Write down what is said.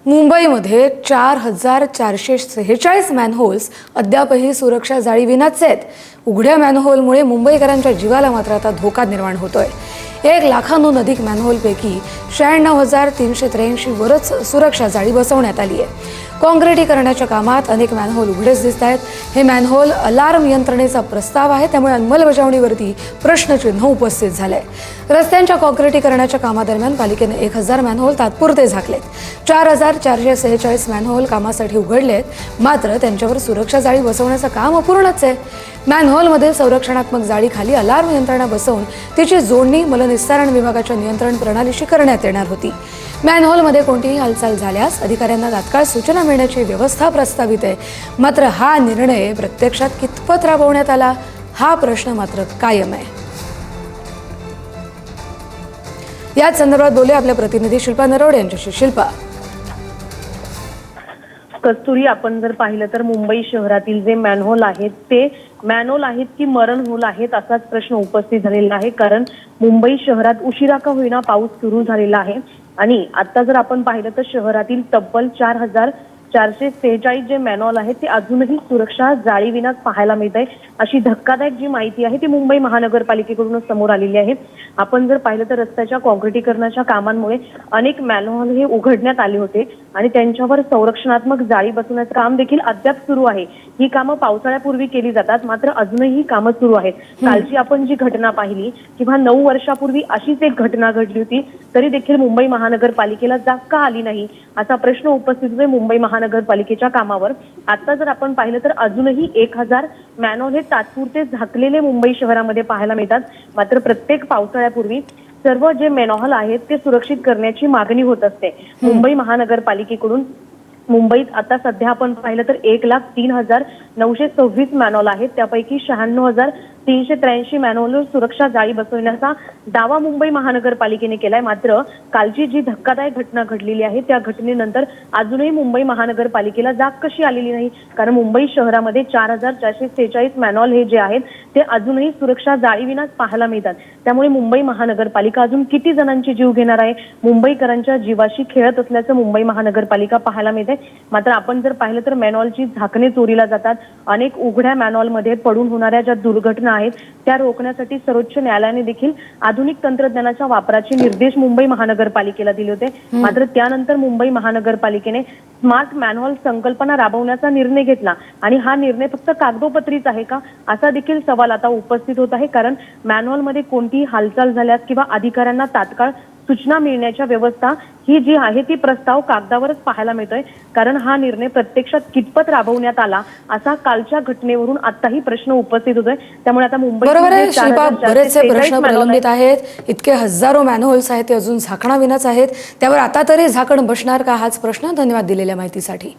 मुंबईमध्ये 4,446 मॅनहोल्स अद्यापही सुरक्षा जाळीविनाच आहेत। उघड्या मॅनहोलमुळे मुंबईकरांच्या जीवाला मात्र आता धोका निर्माण होतोय। 1 लाखांहून अधिक मॅनहोलपैकी 96,383 वरच सुरक्षा जाळी बसवण्यात आली आहे। काँक्रिटीकरणाच्या कामात अनेक मॅनहोल उघडेच दिसत आहेत। हे मॅनहोल अलार्म यंत्रणेचा प्रस्ताव आहे, त्यामुळे अंमलबजावणीवरती प्रश्नचिन्ह उपस्थित झालंय। रस्त्यांच्या काँक्रिटीकरणाच्या कामादरम्यान पालिकेने 1000 मॅनहोल तात्पुरते झाकलेत। 4,446 मॅनहोल कामासाठी उघडलेत, मात्र त्यांच्यावर सुरक्षा जाळी बसवण्याचं काम अपूर्णच आहे। मॅनहोलमध्ये संरक्षणात्मक जाळीखाली अलार्म यंत्रणा बसवून तिची जोडणी मलनिस्सारण विभागाच्या नियंत्रण प्रणालीशी करण्यात येणार होती। मॅनहोलमध्ये कोणतीही हालचाल झाल्यास अधिकाऱ्यांना तात्काळ सूचना मिळण्याची व्यवस्था प्रस्तावित आहे, मात्र हा निर्णय प्रत्यक्षात कितपत राबवण्यात आला हा प्रश्न मात्र कायम आहे। याच संदर्भात बोलले आपल्या प्रतिनिधी शिल्पा नरवडे यांच्याशी। शिल्पा, कस्तुरी, आपण जर पाहिलं तर मुंबई शहरातील जे मॅनहोल आहेत ते मॅनहोल आहेत की मरण होल आहेत असाच प्रश्न उपस्थित झालेला आहे। कारण मुंबई शहरात उशिरा का होईना पाऊस सुरू झालेला आहे आणि आता जर आपण पाहिलं तर शहरातील तब्बल 4,446 जे मॅनहोल आहेत ते अजूनही सुरक्षा जाळीविनाच पाहायला मिळत आहे। अशी धक्कादायक जी माहिती आहे ती मुंबई महानगरपालिकेकडून समोर आलेली आहे। आपण जर पाहिलं तर रस्त्याच्या काँक्रिटीकरणाच्या कामांमुळे अनेक मॅनहोल हे उघडण्यात आले होते आणि त्यांच्यावर संरक्षणात्मक जाळी बसवण्याचं काम देखील अद्याप सुरू आहे। ही कामं पावसाळ्यापूर्वी केली जातात, मात्र अजूनही ही कामं सुरू आहेत। कालची आपण जी घटना पाहिली किंवा 9 वर्षापूर्वी अशीच एक घटना घडली होती, तरी देखील मुंबई महानगरपालिकेला जाग का आली नाही असा प्रश्न उपस्थित होतोय मुंबई महानगरपालिकेच्या कामावर। आता जर आपण पाहिलं तर अजूनही 1000 मॅनहोल हे तात्पुरते झाकलेले मुंबई शहरामध्ये पाहायला मिळतात, मात्र प्रत्येक पावसाळ्यापूर्वी सर्व जे मॅनहोल आहेत ते सुरक्षित करण्याची मागणी होत असते मुंबई महानगरपालिकेकडून। मुंबईत आता सध्या आपण पाहिलं तर 1,03,926 मॅनहोल आहेत, त्यापैकी 96,383 मॅनहोलवर सुरक्षा जाळी बसवण्याचा दावा मुंबई महानगरपालिकेने केलाय। मात्र कालची जी धक्कादायक घटना घडलेली आहे त्या घटनेनंतर अजूनही मुंबई महानगरपालिकेला जाग कशी आलेली नाही, कारण मुंबई शहरामध्ये 4,446 मॅनहोल हे जे आहेत ते अजूनही सुरक्षा जाळीविनाच पाहायला मिळतात। त्यामुळे मुंबई महानगरपालिका अजून किती जणांची जीव घेणार आहे, मुंबईकरांच्या जीवाशी खेळत असल्याचं मुंबई महानगरपालिका पाहायला मिळते। मात्र आपण जर पाहिलं तर मॅनहोलची झाकणे चोरीला जातात। अनेक उघड्या मॅनहोलमध्ये पडून होणाऱ्या ज्या दुर्घटना आहेत त्या रोखण्यासाठी सर्वोच्च न्यायालयाने देखील आधुनिक तंत्रज्ञानाच्या वापराचे निर्देश मुंबई महानगरपालिकेला दिले होते। मात्र त्यानंतर मुंबई महानगरपालिकेने स्मार्ट मॅनहोल संकल्पना राबवण्याचा निर्णय घेतला आणि हा निर्णय फक्त कागदोपत्रीच आहे का असा देखील सवाल आता उपस्थित होत आहे। कारण मॅनहोलमध्ये कोणतीही हालचाल झाल्यास किंवा अधिकाऱ्यांना तात्काळ सूचना मिळण्याच्या व्यवस्था ही जी आहे ती प्रस्ताव कागदावरच पाहायला मिळतोय। कारण हा निर्णय प्रत्यक्षात कितपत राबवण्यात आला असा कालच्या घटनेवरून आताही प्रश्न उपस्थित होतोय। त्यामुळे आता मुंबईत बरेचसे प्रश्न प्रलंबित आहेत। इतके हजारो मॅनहोल्स आहेत ते अजून झाकणाविनाच आहेत, त्यावर आता तरी झाकण बसणार का हाच प्रश्न। धन्यवाद दिलेल्या माहितीसाठी।